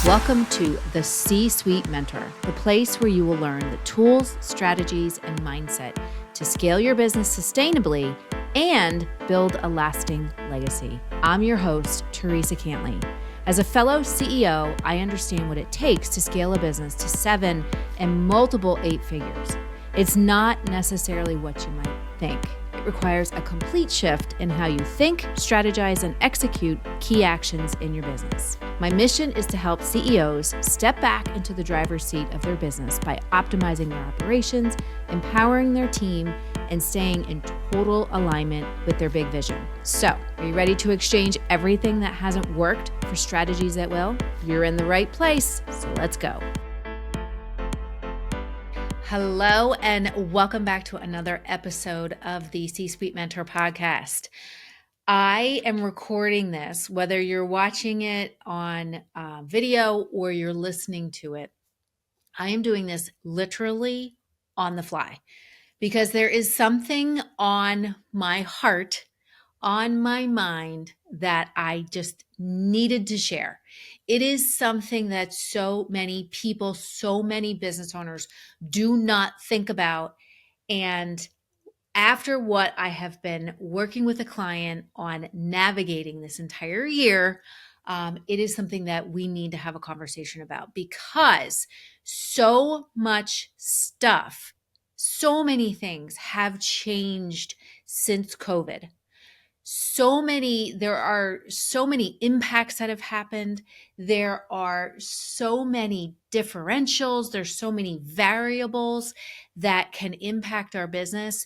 Welcome to the C-Suite Mentor, the place where you will learn the tools, strategies, and mindset to scale your business sustainably and build a lasting legacy. I'm your host, Theresa. As a fellow CEO, I understand what it takes to scale a business to 7 and multiple 8 figures. It's not necessarily what you might think. It requires a complete shift in how you think, strategize, and execute key actions in your business. My mission is to help CEOs step back into the driver's seat of their business by optimizing their operations, empowering their team, and staying in total alignment with their big vision. So, are you ready to exchange everything that hasn't worked for strategies that will? You're in the right place, so let's go. Hello, and welcome back to another episode of the C-Suite Mentor podcast. I am recording this, whether you're watching it on video or you're listening to it. I am doing this literally on the fly because there is something on my heart, on my mind that I just needed to share. It is something that so many people, so many business owners do not think about. And after what I have been working with a client on navigating this entire year, it is something that we need to have a conversation about because so much stuff, so many things have changed since COVID. There are so many impacts that have happened. There are so many differentials. There's so many variables that can impact our business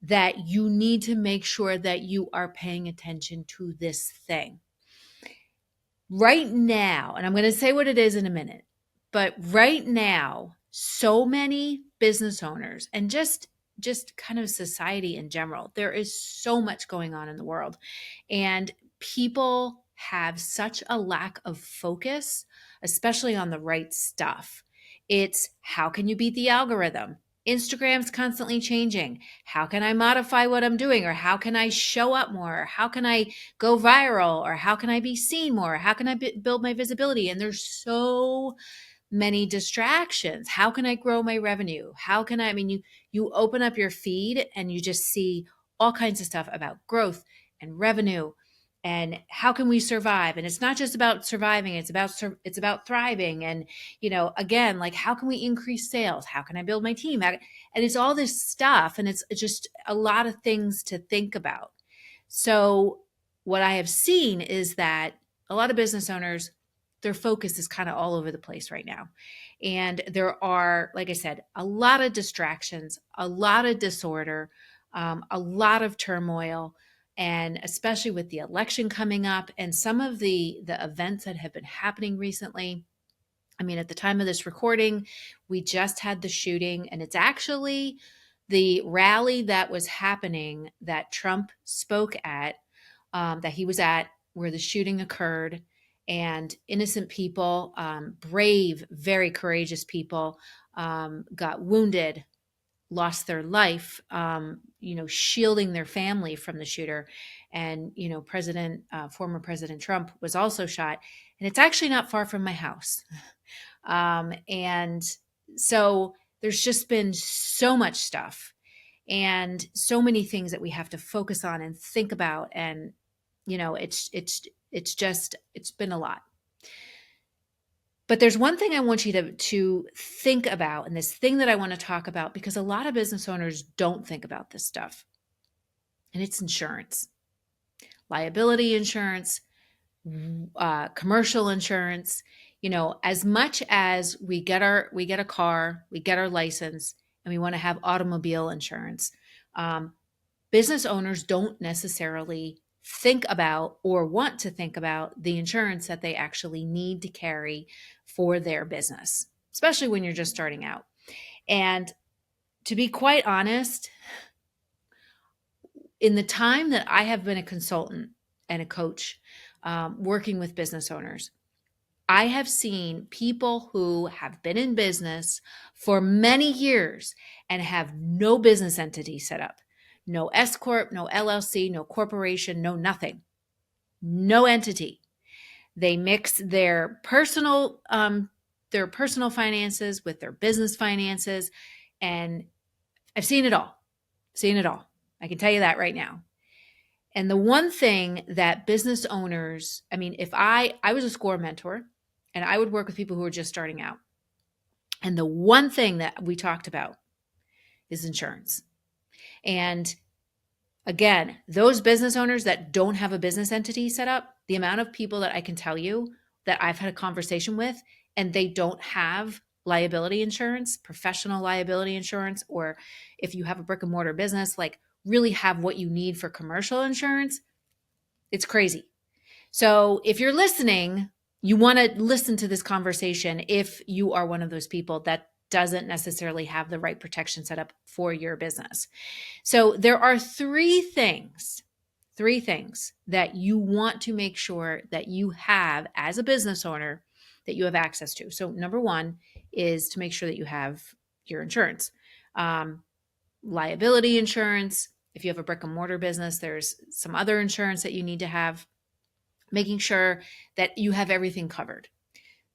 that you need to make sure that you are paying attention to this thing. Right now, and I'm going to say what it is in a minute, but right now, so many business owners and just kind of society in general, there is so much going on in the world. And people have such a lack of focus, especially on the right stuff. It's how can you beat the algorithm? Instagram's constantly changing. How can I modify what I'm doing? Or how can I show up more? Or how can I go viral? Or how can I be seen more? How can I build my visibility? And there's so many distractions. How can I grow my revenue? You open up your feed and you just see all kinds of stuff about growth and revenue and how can we survive? And it's not just about surviving, it's about thriving. And, again, like how can we increase sales? How can I build my team? And it's all this stuff. And it's just a lot of things to think about. So what I have seen is that a lot of business owners, their focus is kind of all over the place right now. And there are, like I said, a lot of distractions, a lot of disorder, a lot of turmoil, and especially with the election coming up and some of the events that have been happening recently. I mean, at the time of this recording, we just had the shooting, and it's actually the rally that was happening that Trump spoke at, that he was at, where the shooting occurred. And innocent people, brave, very courageous people, got wounded, lost their life, shielding their family from the shooter. And, former President Trump was also shot. And it's actually not far from my house. And so there's just been so much stuff and so many things that we have to focus on and think about. And, it's been a lot. But there's one thing I want you to think about, and this thing that I want to talk about, because a lot of business owners don't think about this stuff. And it's insurance, liability insurance, commercial insurance. As much as we get a car, we get our license, and we want to have automobile insurance, business owners don't necessarily think about or want to think about the insurance that they actually need to carry for their business, especially when you're just starting out. And to be quite honest, in the time that I have been a consultant and a coach working with business owners, I have seen people who have been in business for many years and have no business entity set up. No S Corp, no LLC, no corporation, no nothing. no entity. They mix their personal finances with their business finances, and I've seen it all. Seen it all. I can tell you that right now. And the one thing that business owners, I mean, if I was a SCORE mentor and I would work with people who are just starting out. And the one thing that we talked about is insurance. And again, those business owners that don't have a business entity set up, the amount of people that I can tell you that I've had a conversation with and they don't have liability insurance, professional liability insurance, or if you have a brick and mortar business, like really have what you need for commercial insurance, it's crazy. So if you're listening, you want to listen to this conversation if you are one of those people that doesn't necessarily have the right protection set up for your business. So there are three things that you want to make sure that you have as a business owner that you have access to. So number one is to make sure that you have your insurance, liability insurance. If you have a brick and mortar business, there's some other insurance that you need to have, making sure that you have everything covered.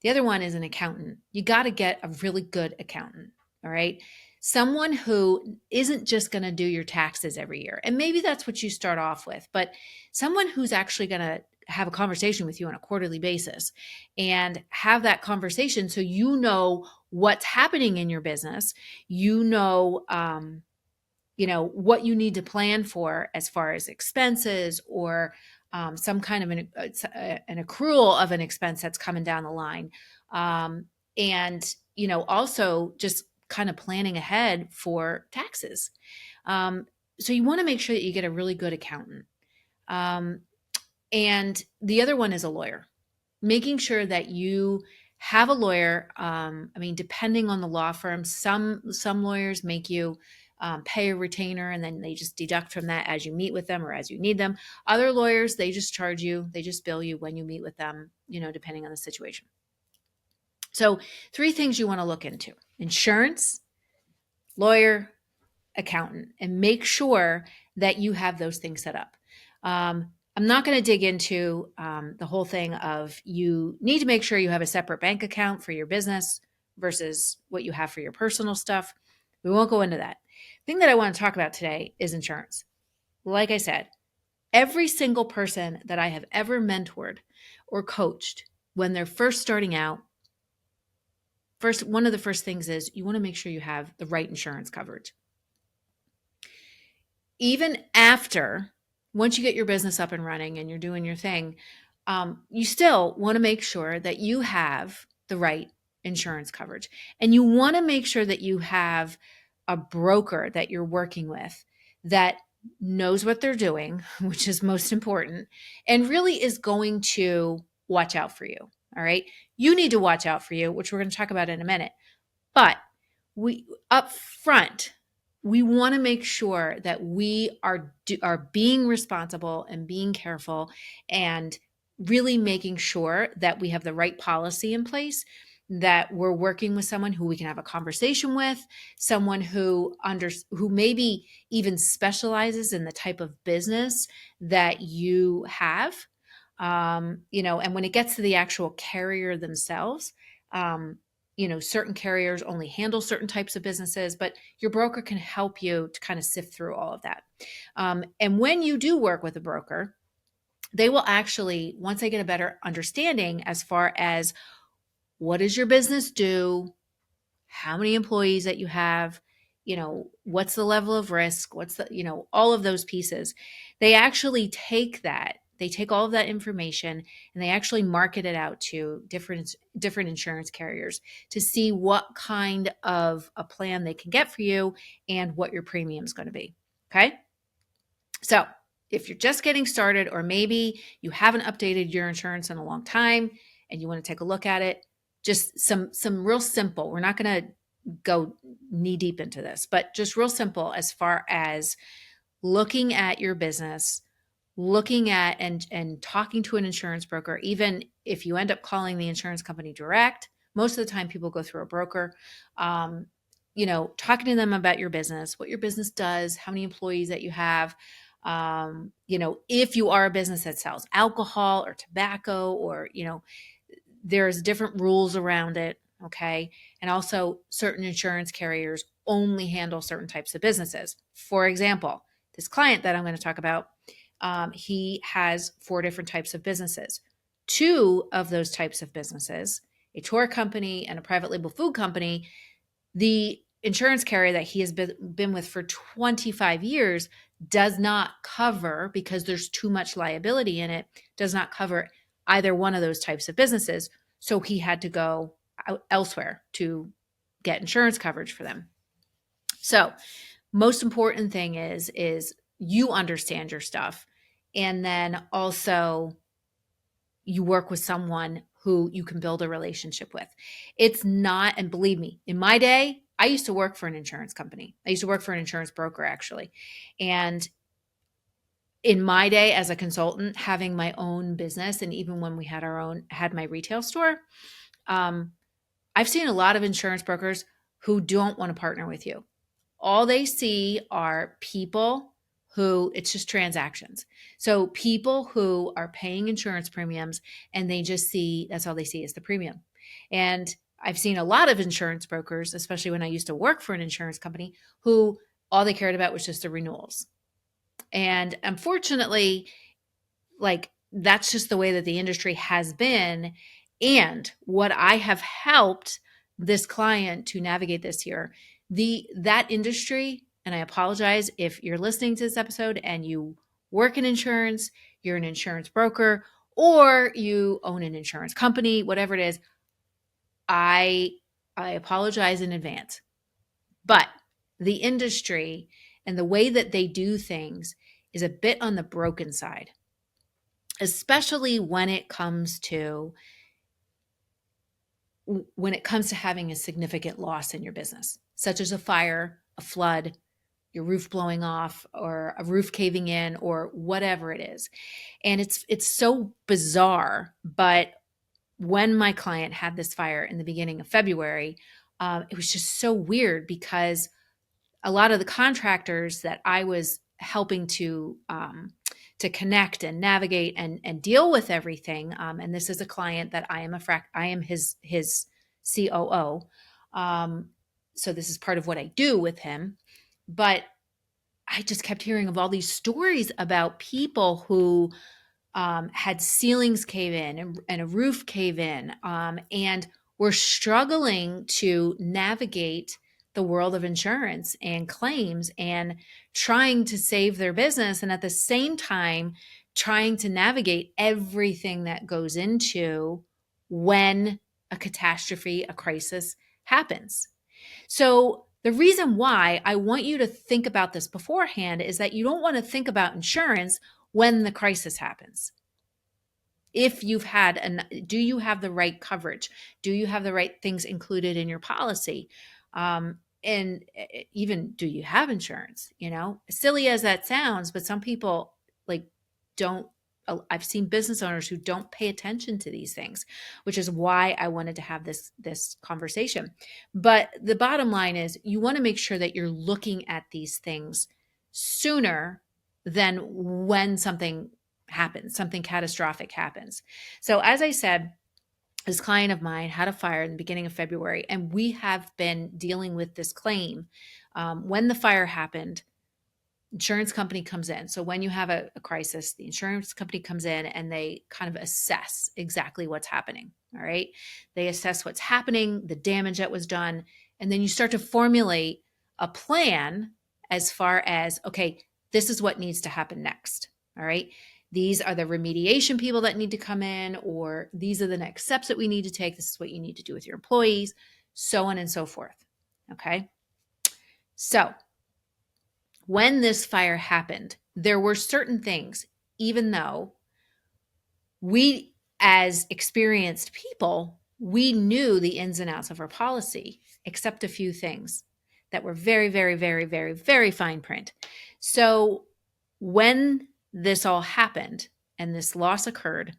The other one is an accountant. You got to get a really good accountant, all right? Someone who isn't just going to do your taxes every year. And maybe that's what you start off with, but someone who's actually going to have a conversation with you on a quarterly basis and have that conversation so you know what's happening in your business. You know what you need to plan for as far as expenses or some kind of an accrual of an expense that's coming down the line. And, also just kind of planning ahead for taxes. So you want to make sure that you get a really good accountant. Um, and the other one is a lawyer, making sure that you have a lawyer. I mean, depending on the law firm, some lawyers make you pay a retainer and then they just deduct from that as you meet with them or as you need them. Other lawyers, they just charge you, they just bill you when you meet with them, depending on the situation. So 3 things you want to look into: insurance, lawyer, accountant, and make sure that you have those things set up. I'm not going to dig into the whole thing of you need to make sure you have a separate bank account for your business versus what you have for your personal stuff. We won't go into that. The thing that I want to talk about today is insurance. Like I said, every single person that I have ever mentored or coached when they're first starting out, one of the first things is you want to make sure you have the right insurance coverage. Even after, once you get your business up and running and you're doing your thing, you still want to make sure that you have the right insurance coverage. And you want to make sure that you have a broker that you're working with that knows what they're doing, which is most important, and really is going to watch out for you. All right. You need to watch out for you, which we're going to talk about in a minute. But we up front, we want to make sure that we are being responsible and being careful and really making sure that we have the right policy in place, that we're working with someone who we can have a conversation with, someone who maybe even specializes in the type of business that you have. And when it gets to the actual carrier themselves, certain carriers only handle certain types of businesses, but your broker can help you to kind of sift through all of that. And when you do work with a broker, they will actually, once they get a better understanding as far as what does your business do, how many employees that you have, what's the level of risk, what's the, all of those pieces, they actually take all of that information and they actually market it out to different insurance carriers to see what kind of a plan they can get for you and what your premium is going to be. Okay. So if you're just getting started, or maybe you haven't updated your insurance in a long time and you want to take a look at it, just some real simple, we're not going to go knee deep into this, but just real simple as far as looking at your business, looking at and talking to an insurance broker. Even if you end up calling the insurance company direct, most of the time people go through a broker. Talking to them about your business, what your business does, how many employees that you have, If you are a business that sells alcohol or tobacco, or, there's different rules around it. Okay. And also, certain insurance carriers only handle certain types of businesses. For example, this client that I'm going to talk about, he has 4 different types of businesses. 2 of those types of businesses, a tour company and a private label food company, the insurance carrier that he has been with for 25 years does not cover, because there's too much liability in it, does not cover either one of those types of businesses. So he had to go out elsewhere to get insurance coverage for them. So most important thing is you understand your stuff, and then also you work with someone who you can build a relationship with. It's not, and believe me, in my day, I used to work for an insurance company. I used to work for an insurance broker, actually. And in my day as a consultant, having my own business, and even when we had my retail store, I've seen a lot of insurance brokers who don't want to partner with you. All they see are people who, it's just transactions. So people who are paying insurance premiums, and that's all they see is the premium. And I've seen a lot of insurance brokers, especially when I used to work for an insurance company, who all they cared about was just the renewals. And unfortunately, like, that's just the way that the industry has been. And what I have helped this client to navigate this year, that industry, and I apologize if you're listening to this episode and you work in insurance, you're an insurance broker, or you own an insurance company, whatever it is, I apologize in advance. But the industry and the way that they do things is a bit on the broken side, especially when it comes to having a significant loss in your business, such as a fire, a flood, your roof blowing off, or a roof caving in, or whatever it is. And it's so bizarre. But when my client had this fire in the beginning of February, it was just so weird, because a lot of the contractors that I was helping to connect and navigate and deal with everything, and this is a client that I am his COO, so this is part of what I do with him. But I just kept hearing of all these stories about people who had ceilings cave in and a roof cave in, and were struggling to navigate the world of insurance and claims, and trying to save their business, and at the same time trying to navigate everything that goes into when a catastrophe, a crisis happens. So the reason why I want you to think about this beforehand is that you don't want to think about insurance when the crisis happens. If do you have the right coverage? Do you have the right things included in your policy? And even, do you have insurance? Silly as that sounds, but some people, like, don't. I've seen business owners who don't pay attention to these things, which is why I wanted to have this conversation. But the bottom line is, you want to make sure that you're looking at these things sooner than when something catastrophic happens. So as I said, this client of mine had a fire in the beginning of February, and we have been dealing with this claim. When the fire happened, insurance company comes in. So when you have a crisis, the insurance company comes in and they kind of assess exactly what's happening. All right. They assess what's happening, the damage that was done, and then you start to formulate a plan as far as, okay, this is what needs to happen next. All right. These are the remediation people that need to come in, or these are the next steps that we need to take. This is what you need to do with your employees, so on and so forth. Okay. So when this fire happened, there were certain things, even though we, as experienced people, we knew the ins and outs of our policy, except a few things that were very, very, very, very, very fine print. So when this all happened and this loss occurred,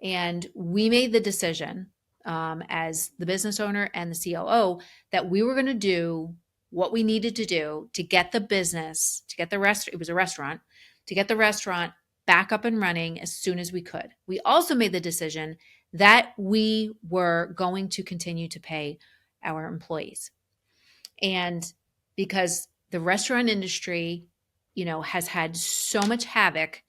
and we made the decision, as the business owner and the COO, that we were going to do what we needed to do to get the business, to get the rest. It was a restaurant, to get the restaurant back up and running as soon as we could. We also made the decision that we were going to continue to pay our employees. And because the restaurant industry, has had so much havoc,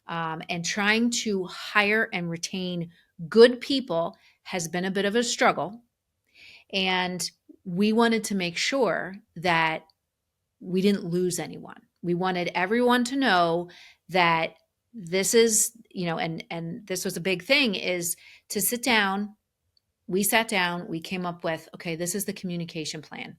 and trying to hire and retain good people has been a bit of a struggle. And we wanted to make sure that we didn't lose anyone. We wanted everyone to know that this is, and this was a big thing, is to sit down. We sat down, we came up with, okay, this is the communication plan.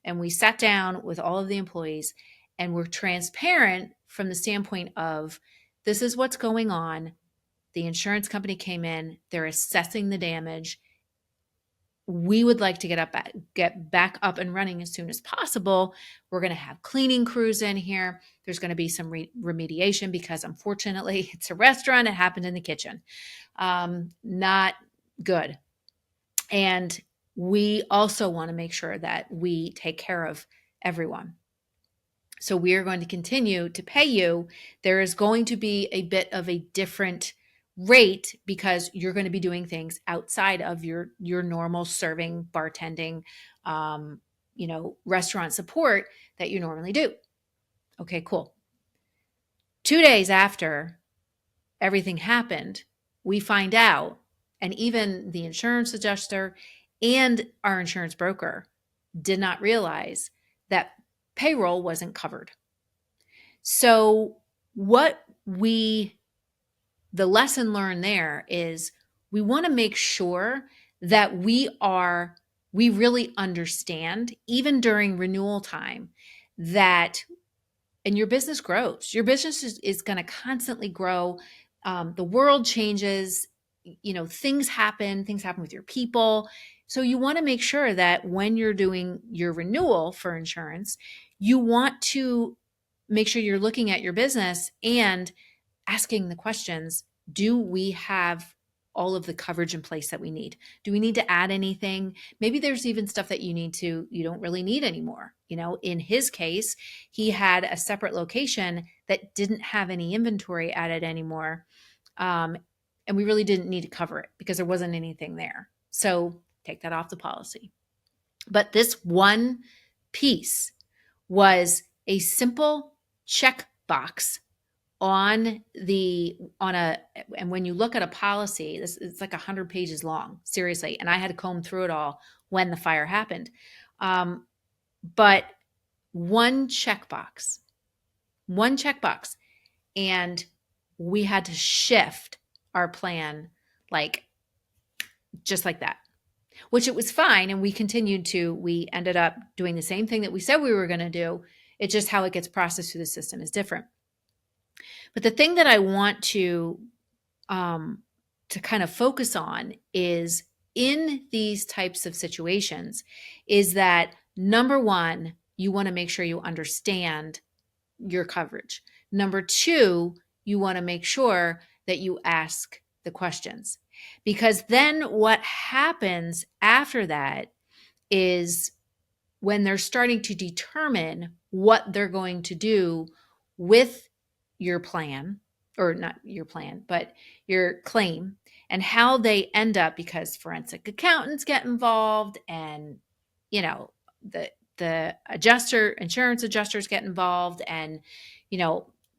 And we sat down with all of the employees and we're transparent from the standpoint of, this is what's going on. The insurance company came in, they're assessing the damage. We would like to get back up and running as soon as possible. We're going to have cleaning crews in here. There's going to be some remediation because unfortunately it's a restaurant. It happened in the kitchen. Not good. And we also want to make sure that we take care of everyone. So we are going to continue to pay you. There is going to be a bit of a different rate because you're going to be doing things outside of your normal serving, bartending, restaurant support that you normally do. Okay, cool. 2 days after everything happened, we find out, and even the insurance adjuster and our insurance broker did not realize that payroll wasn't covered. So the lesson learned there is we want to make sure that we really understand, even during renewal time, that, and your business grows. Your business is going to constantly grow. The world changes, things happen with your people. So you want to make sure that when you're doing your renewal for insurance, you want to make sure you're looking at your business and asking the questions, do we have all of the coverage in place that we need? Do we need to add anything? Maybe there's even stuff that you don't really need anymore. In his case, he had a separate location that didn't have any inventory added anymore. And we really didn't need to cover it because there wasn't anything there. So take that off the policy. But this one piece was a simple checkbox and when you look at a policy, it's like 100 pages long, seriously. And I had to comb through it all when the fire happened. But one checkbox, and we had to shift our plan just like that, which it was fine. And we ended up doing the same thing that we said we were going to do. It's just how it gets processed through the system is different. But the thing that I want to kind of focus on is in these types of situations is that, number one, you want to make sure you understand your coverage. Number two, you want to make sure that you ask the questions, because then what happens after that is when they're starting to determine what they're going to do with your plan, or not your plan, but your claim, and how they end up, because forensic accountants get involved and, the insurance adjusters get involved, and,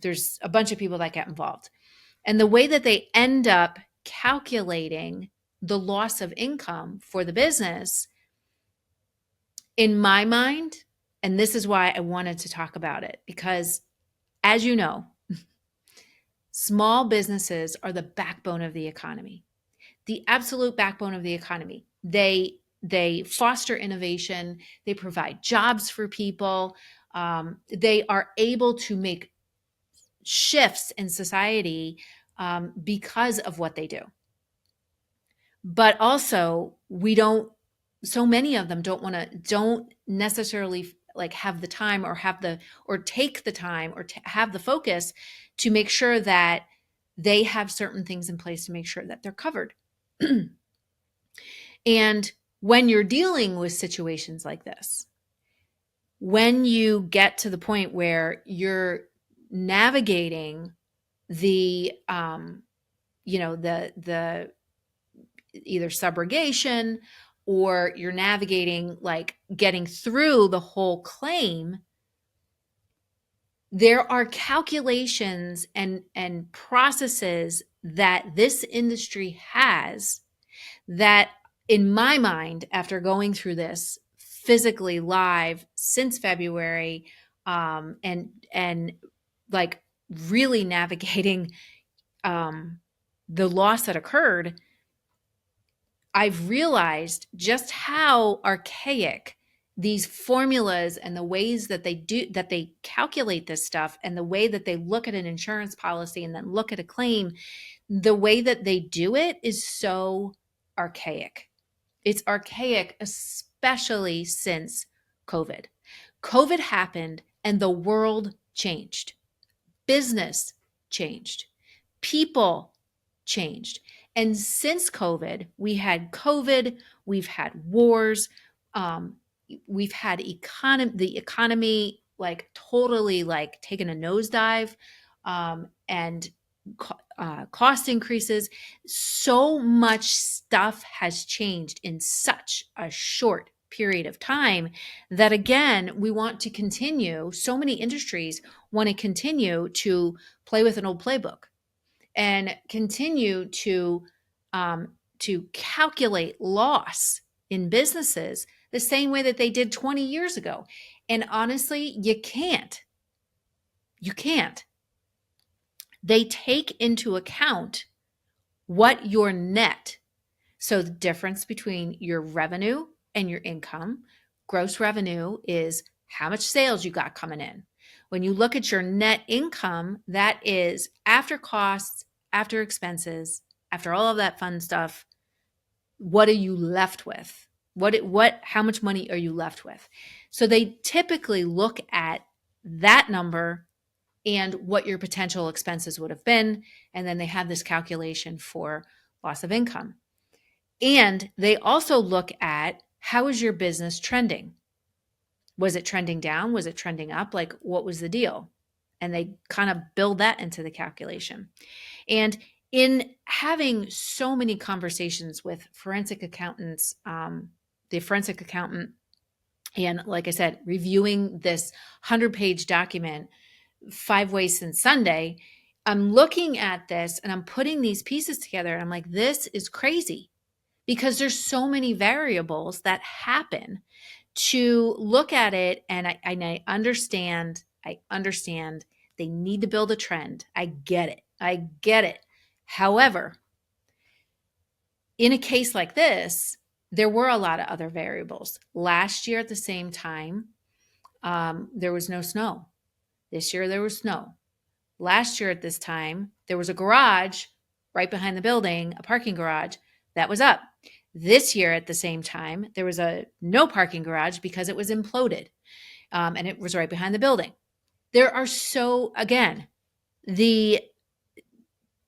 there's a bunch of people that get involved. And the way that they end up calculating the loss of income for the business, in my mind, and this is why I wanted to talk about it, because as you know, small businesses are the backbone of the economy, the absolute backbone of the economy. They foster innovation. They provide jobs for people. They are able to make shifts in society because of what they do. But also, so many of them don't necessarily have the time or take the time or have the focus to make sure that they have certain things in place to make sure that they're covered. And when you're dealing with situations like this, when you get to the point where you're navigating the the either subrogation, or you're navigating like getting through the whole claim, there are calculations and processes that this industry has that, in my mind, after going through this physically live since February, and like really navigating the loss that occurred, I've realized just how archaic these formulas and the ways that they calculate this stuff, and the way that they look at an insurance policy and then look at a claim, the way that they do it is so archaic. It's archaic, especially since COVID. COVID happened and the world changed. Business changed. People changed. And since COVID, we've had wars, we've had the economy like totally like taken a nosedive, and cost increases. So much stuff has changed in such a short period of time that, again, we want to continue. So many industries want to continue to play with an old playbook and continue to calculate loss in businesses the same way that they did 20 years ago. And honestly, you can't. You can't. They take into account what your net, so the difference between your revenue and your income. Gross revenue is how much sales you got coming in. When you look at your net income, that is after costs, after expenses, after all of that fun stuff. What are you left with? How much money are you left with? So they typically look at that number and what your potential expenses would have been. And then they have this calculation for loss of income. And they also look at, how is your business trending? Was it trending down? Was it trending up? Like, what was the deal? And they kind of build that into the calculation. And in having so many conversations with forensic accountants, the forensic accountant, and like I said, reviewing this 100-page document 5 ways since Sunday, I'm looking at this and I'm putting these pieces together, and I'm like, this is crazy, because there's so many variables that happen to look at it. And I understand they need to build a trend. I get it. However, in a case like this, there were a lot of other variables. Last year at the same time, there was no snow. This year there was snow. Last year at this time, there was a garage right behind the building, a parking garage that was up. This year at the same time, there was a no parking garage because it was imploded, and it was right behind the building. There are again, the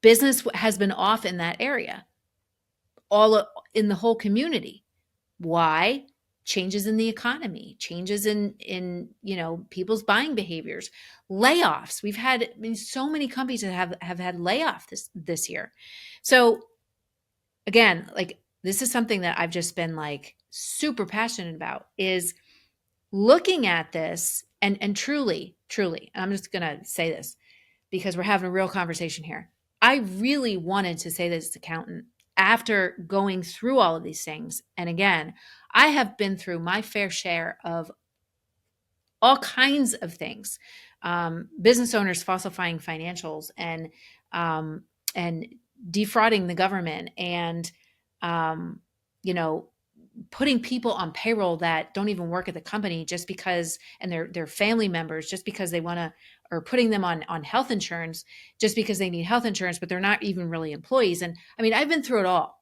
business has been off in that area, all in the whole community. Why? Changes in the economy, changes in people's buying behaviors, layoffs. We've had so many companies that have had layoffs this year. So again, like, this is something that I've just been like super passionate about, is looking at this and truly, and I'm just going to say this because we're having a real conversation here. I really wanted to say this to accountant after going through all of these things. And again, I have been through my fair share of all kinds of things. Business owners falsifying financials and defrauding the government, and putting people on payroll that don't even work at the company just because, and they're family members, just because they want to, or putting them on health insurance just because they need health insurance, but they're not even really employees. And I mean, I've been through it all.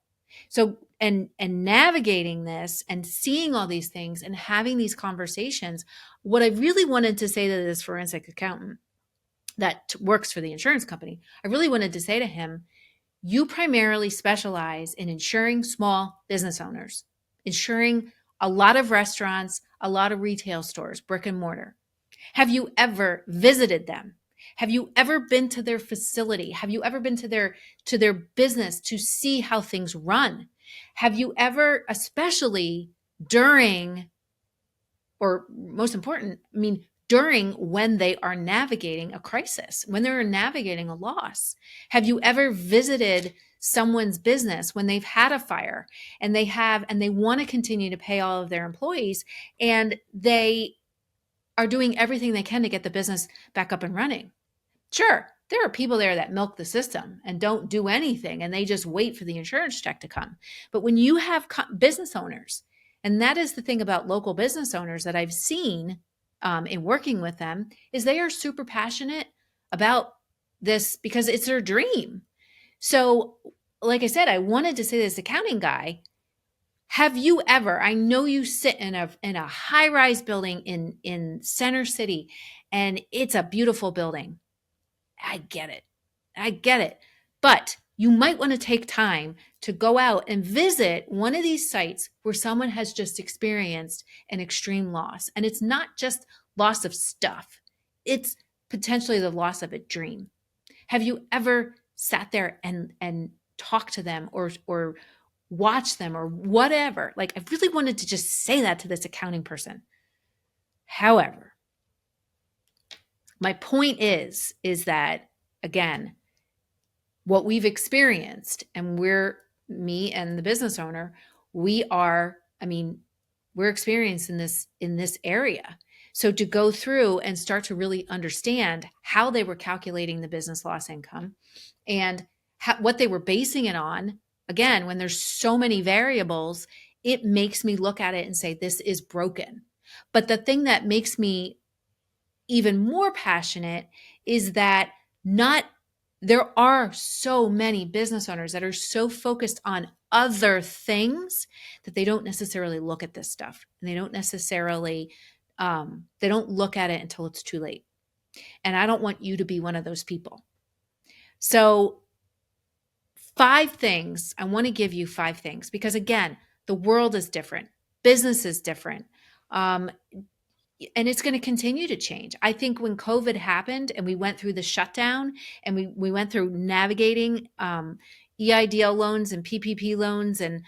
So, and navigating this and seeing all these things and having these conversations, what I really wanted to say to this forensic accountant that works for the insurance company, I really wanted to say to him, you primarily specialize in insuring small business owners, insuring a lot of restaurants, a lot of retail stores, brick and mortar. Have you ever visited them? Have you ever been to their facility? Have you ever been to their business to see how things run? Have you ever, especially during, or most important, I mean, during when they are navigating a crisis, when they're navigating a loss, have you ever visited someone's business when they've had a fire and they want to continue to pay all of their employees, and they are doing everything they can to get the business back up and running? Sure, there are people there that milk the system and don't do anything, and they just wait for the insurance check to come. But when you have business owners, and that is the thing about local business owners that I've seen in working with them, is they are super passionate about this because it's their dream. So, like I said, I wanted to say this accounting guy, have you ever, I know you sit in a high-rise building in Center City, and it's a beautiful building. I get it. I get it. But you might want to take time to go out and visit one of these sites where someone has just experienced an extreme loss. And it's not just loss of stuff, it's potentially the loss of a dream. Have you ever sat there and talked to them or watched them or whatever? Like, I really wanted to just say that to this accounting person. However, my point is that, again, what we've experienced, and me and the business owner, we're experienced in this area. So to go through and start to really understand how they were calculating the business loss income and what they were basing it on, again, when there's so many variables, it makes me look at it and say, this is broken. But the thing that makes me even more passionate is that there are so many business owners that are so focused on other things that they don't necessarily look at this stuff, and they don't necessarily they don't look at it until it's too late. And I don't want you to be one of those people. So 5 things, I want to give you 5 things, because again, the world is different, business is different. And it's going to continue to change. I think when COVID happened and we went through the shutdown and we went through navigating EIDL loans and PPP loans and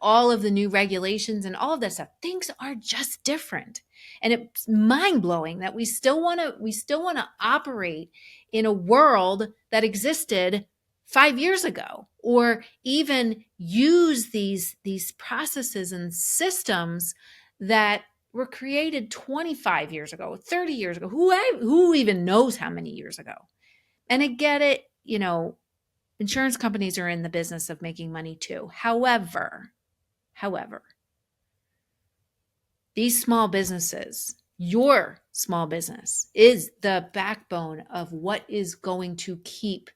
all of the new regulations and all of that stuff, things are just different. And it's mind-blowing that we still want to operate in a world that existed 5 years ago, or even use these processes and systems that were created 25 years ago, 30 years ago, who even knows how many years ago. And I get it, insurance companies are in the business of making money too. However, these small businesses, your small business, is the backbone of what is going to keep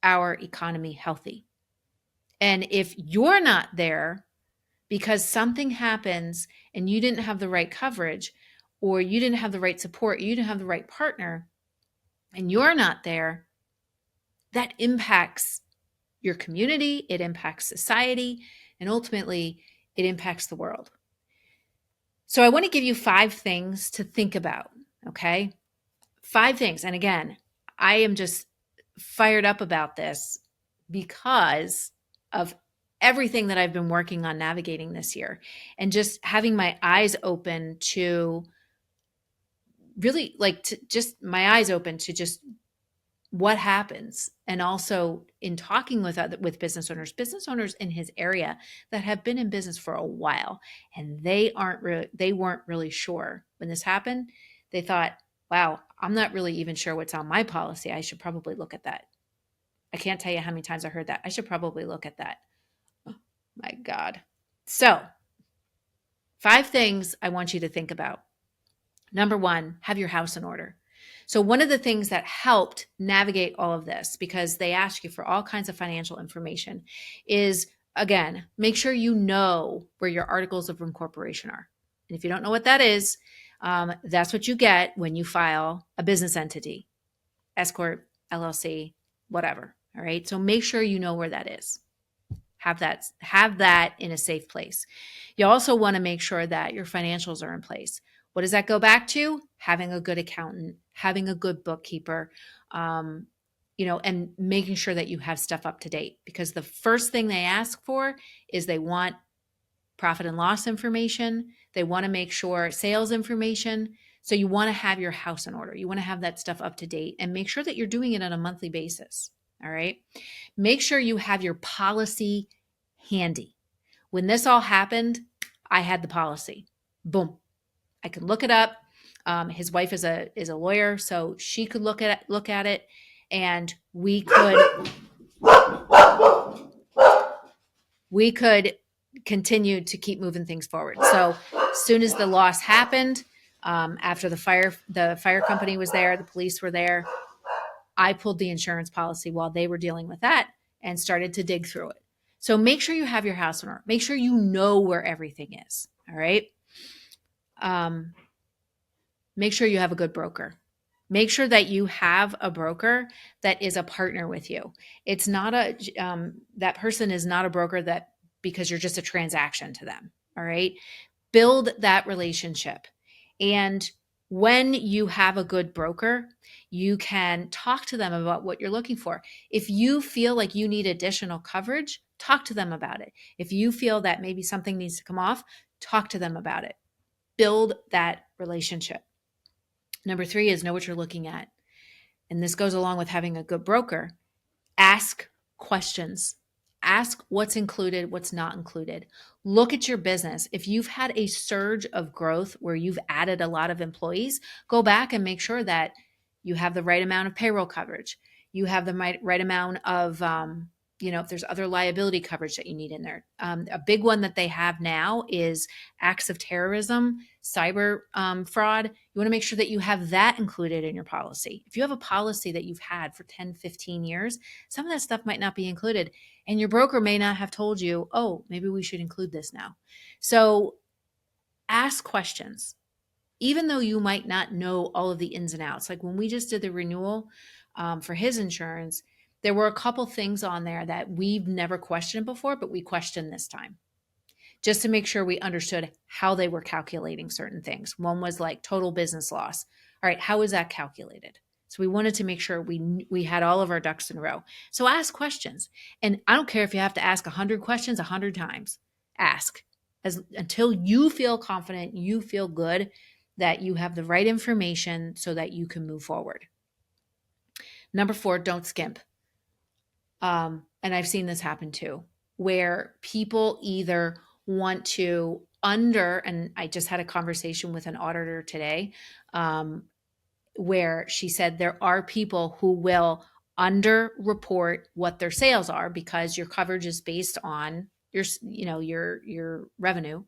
our economy healthy. And if you're not there because something happens and you didn't have the right coverage, or you didn't have the right support, you didn't have the right partner, and you're not there, that impacts your community, it impacts society, and ultimately it impacts the world. So I want to give you 5 things to think about, okay? 5 things. And again, I am just fired up about this because of everything that I've been working on navigating this year, and just having my eyes open to really just what happens. And also in talking with business owners in his area that have been in business for a while, and they weren't really sure when this happened. They thought, wow, I'm not really even sure what's on my policy. I should probably look at that. I can't tell you how many times I heard that. I should probably look at that. My God. So 5 things I want you to think about. Number 1, have your house in order. So one of the things that helped navigate all of this, because they ask you for all kinds of financial information, is, again, make sure you know where your articles of incorporation are. And if you don't know what that is, that's what you get when you file a business entity, S Corp, LLC, whatever. All right. So make sure you know where that is. Have that in a safe place. You also want to make sure that your financials are in place. What does that go back to? Having a good accountant, having a good bookkeeper, And making sure that you have stuff up to date, because the first thing they ask for is they want profit and loss information. They want to make sure sales information. So you want to have your house in order. You want to have that stuff up to date and make sure that you're doing it on a monthly basis. All right. Make sure you have your policy handy. When this all happened, I had the policy. Boom. I could look it up. His wife is a lawyer, so she could look at it, and we could continue to keep moving things forward. So as soon as the loss happened, after the fire company was there, the police were there, I pulled the insurance policy while they were dealing with that and started to dig through it. So make sure you have your house in order. Make sure you know where everything is. All right. Make sure you have a good broker. Make sure that you have a broker that is a partner with you. It's not that person is not a broker that because you're just a transaction to them. All right. Build that relationship. And when you have a good broker, you can talk to them about what you're looking for. If you feel like you need additional coverage, talk to them about it. If you feel that maybe something needs to come off, talk to them about it. Build that relationship. Number 3 is know what you're looking at. And this goes along with having a good broker. Ask questions. Ask what's included, what's not included. Look at your business. If you've had a surge of growth where you've added a lot of employees, go back and make sure that you have the right amount of payroll coverage. You have the right amount of, if there's other liability coverage that you need in there. A big one that they have now is acts of terrorism, cyber fraud. You want to make sure that you have that included in your policy. If you have a policy that you've had for 10, 15 years, some of that stuff might not be included. And your broker may not have told you, oh, maybe we should include this now. So ask questions, even though you might not know all of the ins and outs. Like when we just did the renewal for his insurance, there were a couple things on there that we've never questioned before, but we questioned this time just to make sure we understood how they were calculating certain things. One was like total business loss. All right, how is that calculated? So we wanted to make sure we had all of our ducks in a row. So ask questions. And I don't care if you have to ask 100 questions 100 times. Ask until you feel confident, you feel good that you have the right information so that you can move forward. Number 4, don't skimp. And I've seen this happen too, where people either want to and I just had a conversation with an auditor today, where she said there are people who will underreport what their sales are because your coverage is based on your revenue,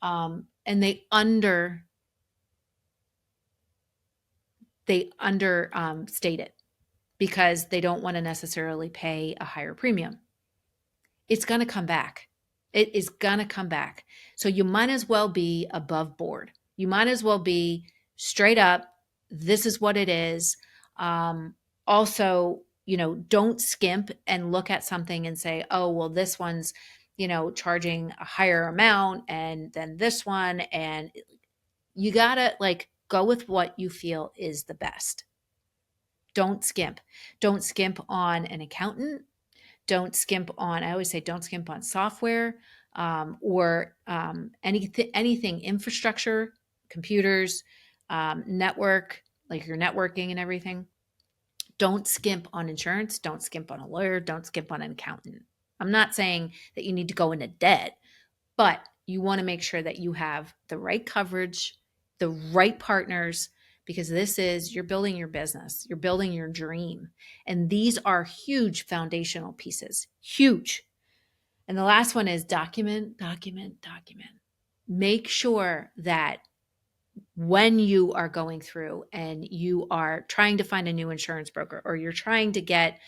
and they understate it because they don't want to necessarily pay a higher premium. It's going to come back. It is going to come back. So you might as well be above board. You might as well be straight up. This is what it is. Also, don't skimp and look at something and say, oh, well, this one's, charging a higher amount and then this one. And you got to go with what you feel is the best. Don't skimp. Don't skimp on an accountant. Don't skimp on, I always say, don't skimp on software or anything infrastructure, computers, network, like your networking and everything. Don't skimp on insurance. Don't skimp on a lawyer. Don't skimp on an accountant. I'm not saying that you need to go into debt, but you want to make sure that you have the right coverage, the right partners, because you're building your business, you're building your dream. And these are huge foundational pieces, huge. And the last one is document. Make sure that when you are going through and you are trying to find a new insurance broker, or you're trying to get,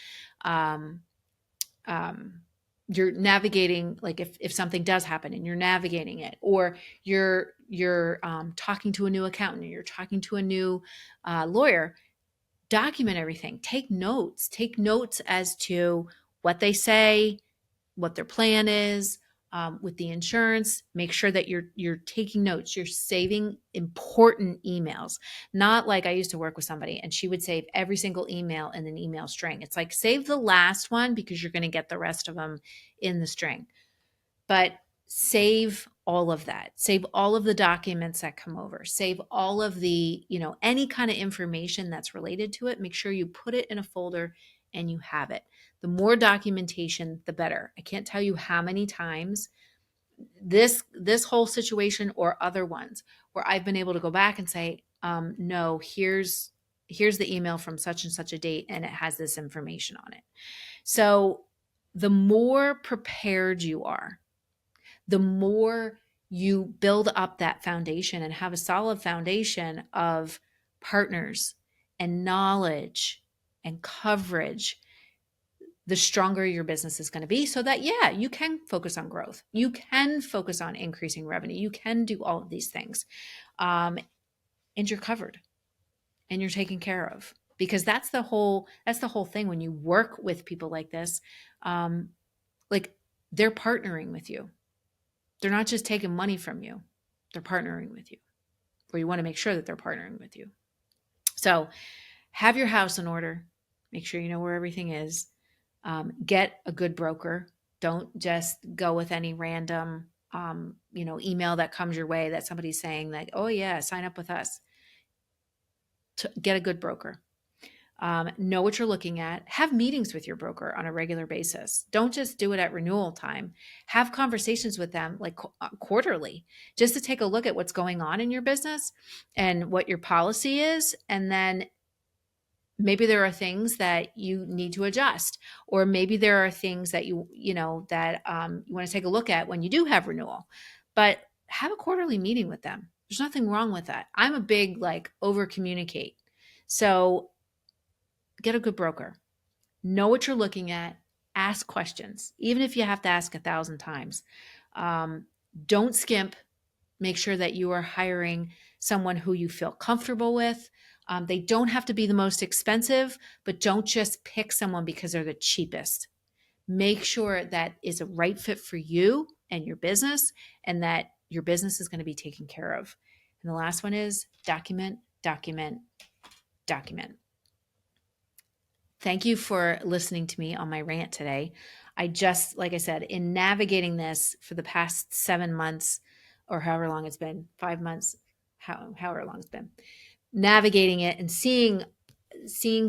you're navigating, like if something does happen and you're navigating it, or you're talking to a new accountant, or you're talking to a new lawyer, document everything. Take notes as to what they say, what their plan is, with the insurance. Make sure that you're taking notes. You're saving important emails. Not like I used to work with somebody and she would save every single email in an email string. It's like save the last one because you're going to get the rest of them in the string. But save all of that. Save all of the documents that come over. Save all of the, any kind of information that's related to it. Make sure you put it in a folder and you have it. The more documentation, the better. I can't tell you how many times this whole situation or other ones where I've been able to go back and say, no, here's the email from such and such a date and it has this information on it. So the more prepared you are, the more you build up that foundation and have a solid foundation of partners and knowledge and coverage, the stronger your business is going to be, so that, you can focus on growth. You can focus on increasing revenue. You can do all of these things. And you're covered and you're taken care of, because that's the whole thing. When you work with people like this, like they're partnering with you. They're not just taking money from you. They're partnering with you, or you want to make sure that they're partnering with you. So have your house in order. Make sure you know where everything is. Get a good broker. Don't just go with any random, email that comes your way that somebody's saying like, oh yeah, sign up with us. Get a good broker. Know what you're looking at. Have meetings with your broker on a regular basis. Don't just do it at renewal time. Have conversations with them like quarterly, just to take a look at what's going on in your business and what your policy is. And then maybe there are things that you need to adjust, or maybe there are things that you want to take a look at when you do have renewal. But have a quarterly meeting with them. There's nothing wrong with that. I'm a big over communicate. So get a good broker. Know what you're looking at. Ask questions, even if you have to ask 1,000 times. Don't skimp. Make sure that you are hiring someone who you feel comfortable with. They don't have to be the most expensive, but don't just pick someone because they're the cheapest. Make sure that is a right fit for you and your business, and that your business is going to be taken care of. And the last one is document, document, document. Thank you for listening to me on my rant today. Like I said, in navigating this for the past 7 months, or however long it's been, 5 months, however long it's been, navigating it and seeing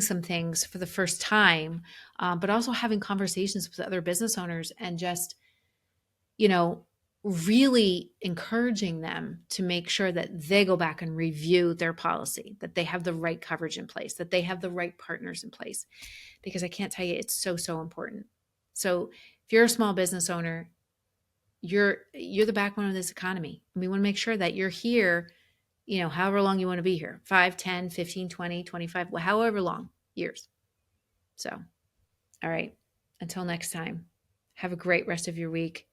some things for the first time, but also having conversations with other business owners and just, really encouraging them to make sure that they go back and review their policy, that they have the right coverage in place, that they have the right partners in place, because I can't tell you, it's so, so important. So if you're a small business owner, you're the backbone of this economy. And we want to make sure that you're here, however long you want to be here, 5, 10, 15, 20, 25, however long years. So, all right, until next time, have a great rest of your week,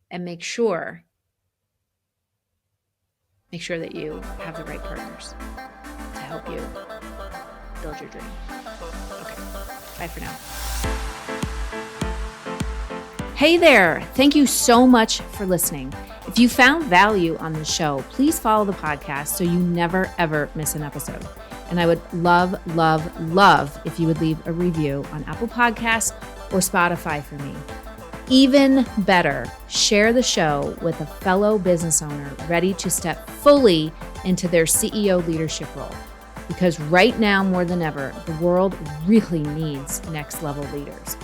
and make sure that you have the right partners to help you build your dream. Okay, bye for now. Hey there, thank you so much for listening. If you found value on the show, please follow the podcast so you never, ever miss an episode. And I would love, love, love if you would leave a review on Apple Podcasts or Spotify for me. Even better, share the show with a fellow business owner ready to step fully into their CEO leadership role. Because right now, more than ever, the world really needs next level leaders.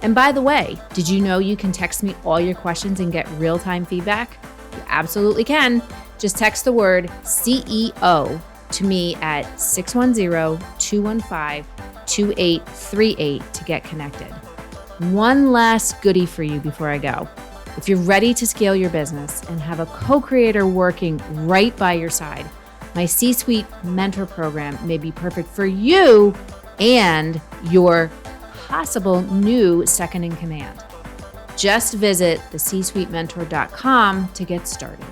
And by the way, did you know you can text me all your questions and get real-time feedback? You absolutely can. Just text the word CEO to me at 610-215-2838 to get connected. One last goodie for you before I go. If you're ready to scale your business and have a co-creator working right by your side, my C-Suite Mentor Program may be perfect for you and your possible new second in command. Just visit thecsuitementor.com to get started.